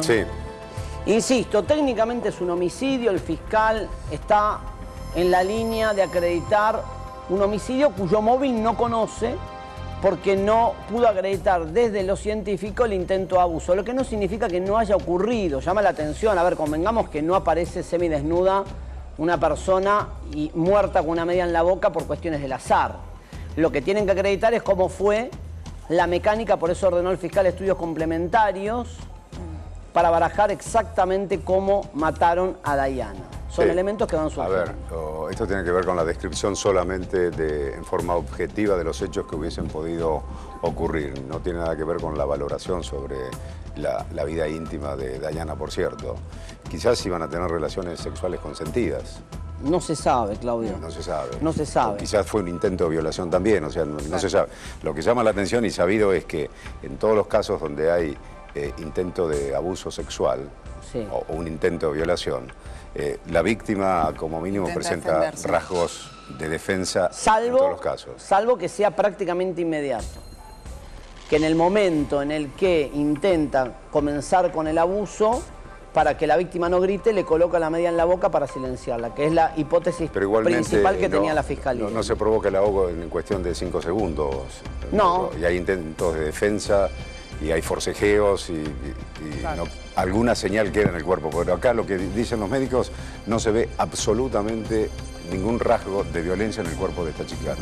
¿eh? Sí. Insisto, técnicamente es un homicidio, el fiscal está en la línea de acreditar un homicidio cuyo móvil no conoce porque no pudo acreditar desde lo científico el intento de abuso, lo que no significa que no haya ocurrido. Llama la atención, a ver, convengamos que no aparece semidesnuda una persona y muerta con una media en la boca por cuestiones del azar. Lo que tienen que acreditar es cómo fue la mecánica, por eso ordenó el fiscal estudios complementarios para barajar exactamente cómo mataron a Dayana. Son elementos que van surgiendo. A ver, esto tiene que ver con la descripción solamente en forma objetiva de los hechos que hubiesen podido ocurrir. No tiene nada que ver con la valoración sobre la vida íntima de Dayana, por cierto. Quizás iban a tener relaciones sexuales consentidas. No se sabe, Claudio. No se sabe. No se sabe. O quizás fue un intento de violación también, o sea, no se sabe. Lo que llama la atención y sabido es que en todos los casos donde hay intento de abuso sexual o un intento de violación, la víctima como mínimo presenta rasgos de defensa en todos los casos. Salvo que sea prácticamente inmediato. Que en el momento en el que intenta comenzar con el abuso, para que la víctima no grite, le coloca la media en la boca para silenciarla, que es la hipótesis principal que tenía la fiscalía. No se provoca el ahogo en cuestión de 5 segundos. No. Y hay intentos de defensa, y hay forcejeos, y alguna señal queda en el cuerpo. Pero acá lo que dicen los médicos, no se ve absolutamente ningún rasgo de violencia en el cuerpo de esta chica.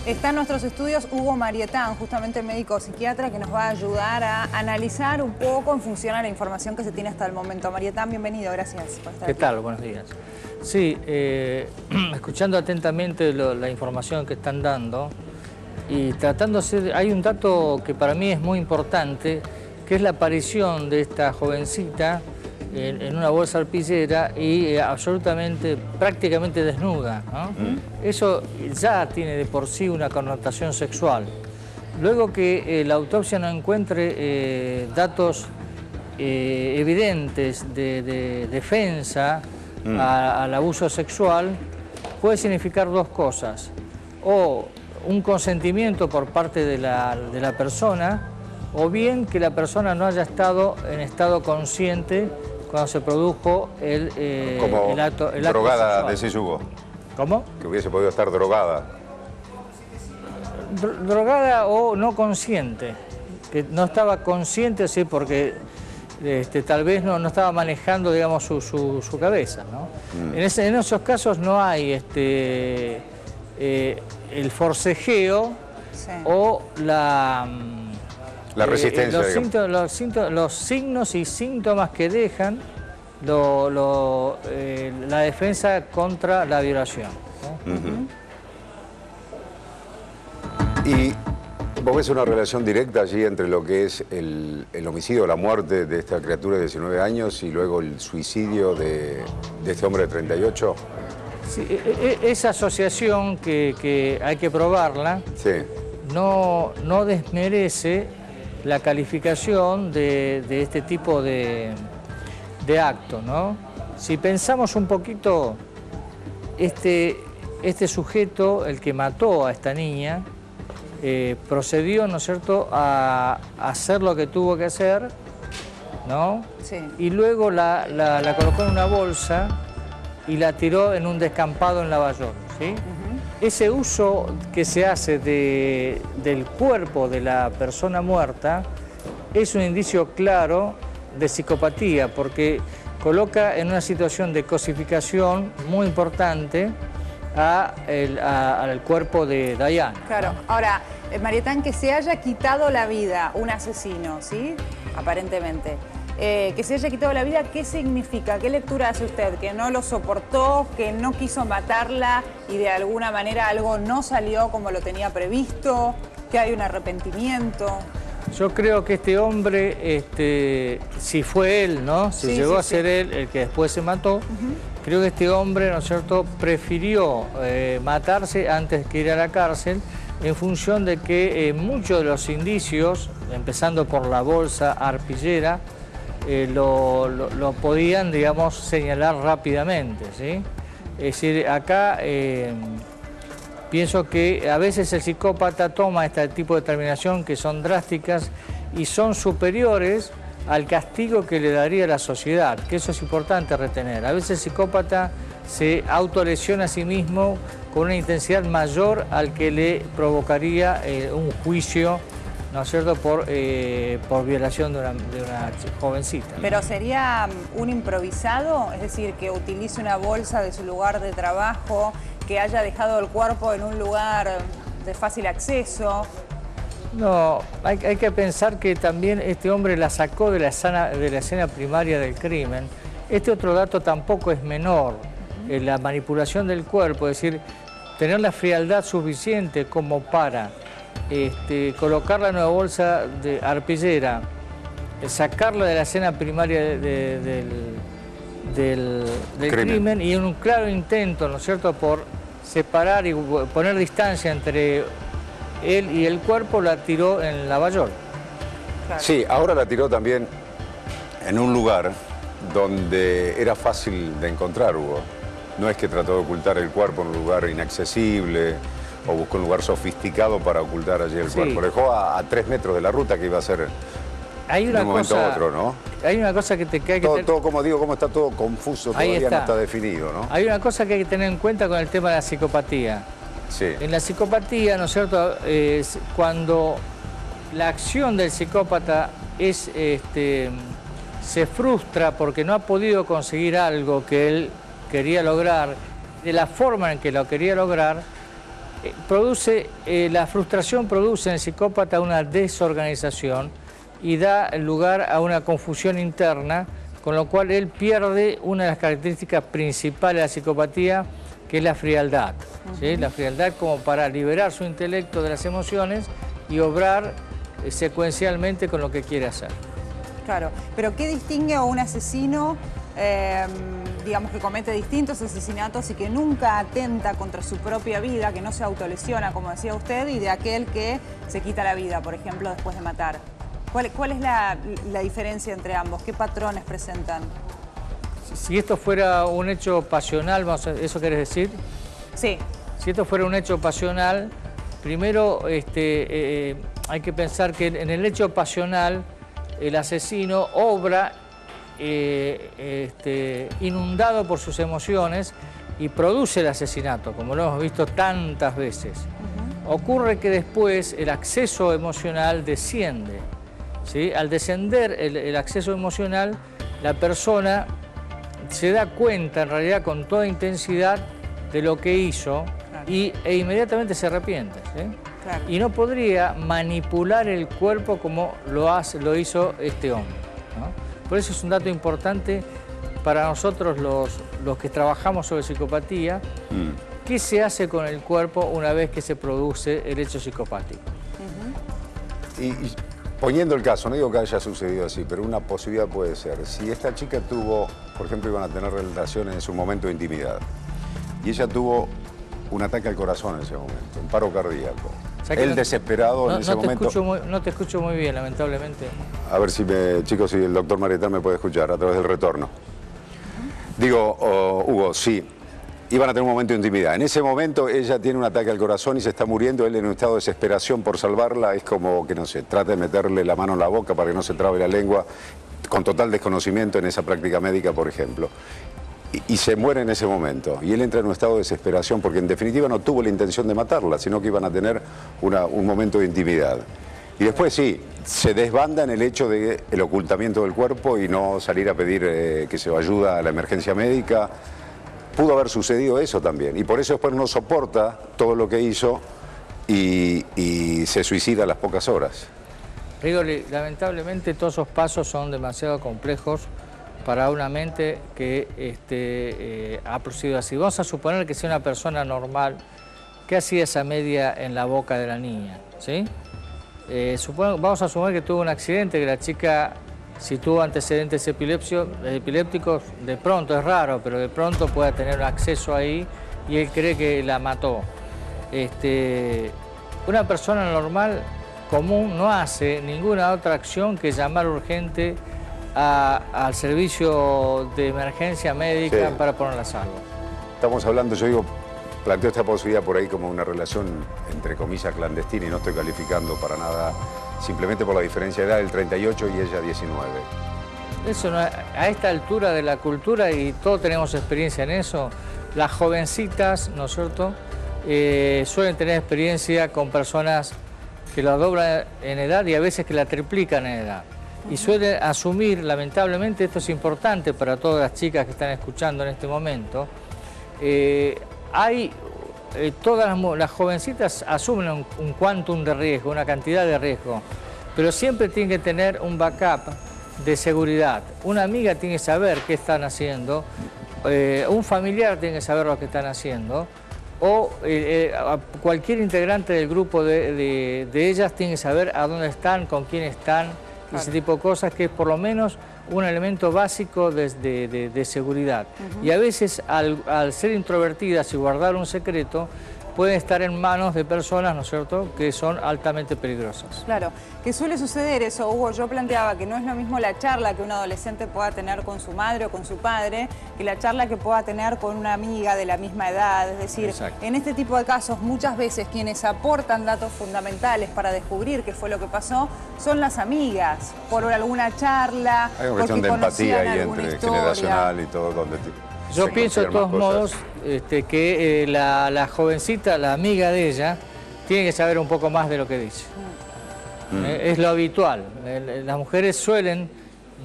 Está en nuestros estudios Hugo Marietán, justamente médico psiquiatra, que nos va a ayudar a analizar un poco en función a la información que se tiene hasta el momento. Marietán, bienvenido, gracias por estar aquí. ¿Qué tal? Buenos días. Sí, escuchando atentamente la información que están dando y tratándose, hay un dato que para mí es muy importante, que es la aparición de esta jovencita en una bolsa arpillera y absolutamente, prácticamente desnuda, ¿no? Eso ya tiene de por sí una connotación sexual. Luego que la autopsia no encuentre datos evidentes de defensa al abuso sexual, puede significar dos cosas: o un consentimiento por parte de la persona, o bien que la persona no haya estado en estado consciente cuando se produjo el acto drogada, sexual. decís, Hugo. ¿Cómo? Que hubiese podido estar drogada. Drogada o no consciente, que no estaba consciente, sí, porque tal vez no estaba manejando, digamos, su cabeza, ¿no? En esos casos no hay el forcejeo o la resistencia, los signos y síntomas que dejan la defensa contra la violación, ¿no? Y vos ves una relación directa allí entre lo que es el homicidio, la muerte de esta criatura de 19 años y luego el suicidio de este hombre de 38. Sí, esa asociación que hay que probarla, no desmerece la calificación de este tipo de acto, ¿no? Si pensamos un poquito, este sujeto, el que mató a esta niña, procedió, ¿no es cierto?, a hacer lo que tuvo que hacer, ¿no? Sí. Y luego la colocó en una bolsa y la tiró en un descampado en Lavallol, ¿sí? Ese uso que se hace del cuerpo de la persona muerta es un indicio claro de psicopatía, porque coloca en una situación de cosificación muy importante al cuerpo de Dayana. Claro. Ahora, Marietán, que se haya quitado la vida un asesino, ¿sí? Aparentemente. Que se haya quitado la vida, ¿qué significa? ¿Qué lectura hace usted? ¿Que no lo soportó, que no quiso matarla y de alguna manera algo no salió como lo tenía previsto, que hay un arrepentimiento? Yo creo que este hombre, si fue él, ¿no? Si llegó a ser él el que después se mató, creo que este hombre, ¿no es cierto?, prefirió matarse antes que ir a la cárcel, en función de que muchos de los indicios, empezando por la bolsa arpillera, lo podían, digamos, señalar rápidamente, ¿sí? Es decir, acá pienso que a veces el psicópata toma este tipo de determinación que son drásticas y son superiores al castigo que le daría la sociedad, que eso es importante retener. A veces el psicópata se autolesiona a sí mismo con una intensidad mayor al que le provocaría un juicio, ¿no es cierto?, por violación de una jovencita. ¿Pero sería un improvisado? Es decir, que utilice una bolsa de su lugar de trabajo, que haya dejado el cuerpo en un lugar de fácil acceso. No, hay que pensar que también este hombre la sacó de la escena primaria del crimen. Este otro dato tampoco es menor, la manipulación del cuerpo, es decir, tener la frialdad suficiente como para colocarla en una bolsa de arpillera, sacarla de la escena primaria del crimen y en un claro intento, ¿no es cierto?, por separar y poner distancia entre él y el cuerpo, la tiró en Lavallol. Claro. Sí, ahora la tiró también en un lugar donde era fácil de encontrar, Hugo. No es que trató de ocultar el cuerpo en un lugar inaccesible o buscó un lugar sofisticado para ocultar allí el cuerpo. Lo dejó a 3 metros de la ruta que iba a ser de un momento a otro, ¿no? Hay una cosa que hay que todo, como digo, como está todo confuso, todavía no está definido, ¿no? Hay una cosa que hay que tener en cuenta con el tema de la psicopatía. Sí. En la psicopatía, ¿no es cierto?, cuando la acción del psicópata se frustra porque no ha podido conseguir algo que él quería lograr, de la forma en que lo quería lograr, la frustración produce en el psicópata una desorganización y da lugar a una confusión interna, con lo cual él pierde una de las características principales de la psicopatía, que es la frialdad. ¿Sí? La frialdad como para liberar su intelecto de las emociones y obrar secuencialmente con lo que quiere hacer. Claro, pero ¿qué distingue a un asesino, digamos, que comete distintos asesinatos y que nunca atenta contra su propia vida, que no se autolesiona, como decía usted, y de aquel que se quita la vida, por ejemplo, después de matar? ¿Cuál es la diferencia entre ambos? ¿Qué patrones presentan? Si esto fuera un hecho pasional, ¿eso querés decir? Sí. Si esto fuera un hecho pasional, primero hay que pensar que en el hecho pasional el asesino obra inundado por sus emociones y produce el asesinato, como lo hemos visto tantas veces. Ocurre que después el acceso emocional desciende, ¿sí? Al descender el acceso emocional, la persona se da cuenta en realidad con toda intensidad de lo que hizo e inmediatamente se arrepiente, ¿sí? Claro. Y no podría manipular el cuerpo como lo hizo este hombre, ¿no? Por eso es un dato importante para nosotros los que trabajamos sobre psicopatía. ¿Qué se hace con el cuerpo una vez que se produce el hecho psicopático? Y poniendo el caso, no digo que haya sucedido así, pero una posibilidad puede ser. Si esta chica tuvo, por ejemplo, iban a tener relaciones en su momento de intimidad, y ella tuvo un ataque al corazón en ese momento, un paro cardíaco. Él desesperado en ese momento... No te escucho muy bien, lamentablemente. A ver si chicos, si el doctor Marietán me puede escuchar a través del retorno. Digo, Hugo, sí, iban a tener un momento de intimidad. En ese momento ella tiene un ataque al corazón y se está muriendo, él en un estado de desesperación por salvarla, es como que, no sé, trata de meterle la mano en la boca para que no se trabe la lengua, con total desconocimiento en esa práctica médica, por ejemplo. Y se muere en ese momento. Y él entra en un estado de desesperación porque en definitiva no tuvo la intención de matarla, sino que iban a tener un momento de intimidad. Y después sí, se desbanda en el hecho del ocultamiento del cuerpo y no salir a pedir que se ayuda a la emergencia médica. Pudo haber sucedido eso también. Y por eso después no soporta todo lo que hizo y se suicida a las pocas horas. Rigoli, lamentablemente todos esos pasos son demasiado complejos para una mente que ha procedido así. Vamos a suponer que sea una persona normal. ¿Qué hacía esa media en la boca de la niña? ¿Sí? Vamos a suponer que tuvo un accidente, que la chica, si tuvo antecedentes epilépticos, de pronto, es raro, pero de pronto pueda tener un acceso ahí y él cree que la mató. Una persona normal, común, no hace ninguna otra acción que llamar urgente al servicio de emergencia médica para ponerla a salvo. Estamos hablando, yo digo, planteo esta posibilidad por ahí como una relación, entre comillas, clandestina, y no estoy calificando para nada simplemente por la diferencia de edad, el 38 y ella 19. Eso no, a esta altura de la cultura, y todos tenemos experiencia en eso, las jovencitas, ¿no es cierto?, suelen tener experiencia con personas que la doblan en edad y a veces que la triplican en edad. Y suelen asumir, lamentablemente, esto es importante para todas las chicas que están escuchando en este momento, todas las jovencitas asumen un quantum de riesgo, una cantidad de riesgo, pero siempre tienen que tener un backup de seguridad. Una amiga tiene que saber qué están haciendo, un familiar tiene que saber lo que están haciendo, o cualquier integrante del grupo de ellas tiene que saber a dónde están, con quién están, claro. Ese tipo de cosas, que es por lo menos un elemento básico de seguridad. Y a veces al ser introvertidas y guardar un secreto, pueden estar en manos de personas, ¿no es cierto?, que son altamente peligrosas. Claro, que suele suceder eso, Hugo. Yo planteaba que no es lo mismo la charla que un adolescente pueda tener con su madre o con su padre, que la charla que pueda tener con una amiga de la misma edad. Es decir, exacto, en este tipo de casos, muchas veces quienes aportan datos fundamentales para descubrir qué fue lo que pasó son las amigas, por alguna charla. Hay una cuestión de empatía ahí entre generacional y todo, donde... Yo pienso de todos modos que la jovencita, la amiga de ella, tiene que saber un poco más de lo que dice. Es lo habitual. Las mujeres suelen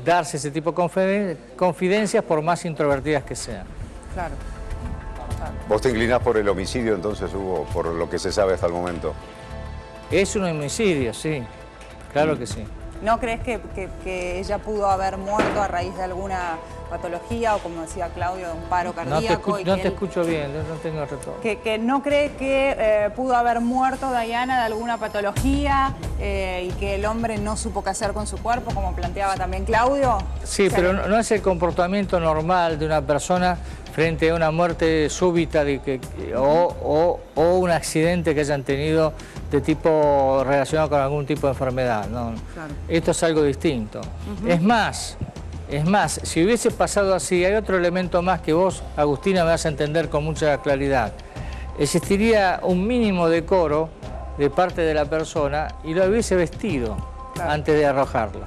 darse ese tipo de confidencias por más introvertidas que sean. Claro. ¿Vos te inclinás por el homicidio entonces, Hugo, por lo que se sabe hasta el momento? Es un homicidio, sí. Claro que sí. ¿No crees que ella pudo haber muerto a raíz de alguna patología o, como decía Claudio, de un paro cardíaco? No te escucho bien, no tengo retorno. Que no cree que pudo haber muerto Diana de alguna patología y que el hombre no supo qué hacer con su cuerpo, como planteaba también Claudio. Sí, o sea, pero no es el comportamiento normal de una persona frente a una muerte súbita o un accidente que hayan tenido de tipo relacionado con algún tipo de enfermedad, ¿no? Claro. Esto es algo distinto. Es más, si hubiese pasado así, hay otro elemento más que vos, Agustina, me vas a entender con mucha claridad. Existiría un mínimo decoro de parte de la persona y lo hubiese vestido, claro, antes de arrojarla.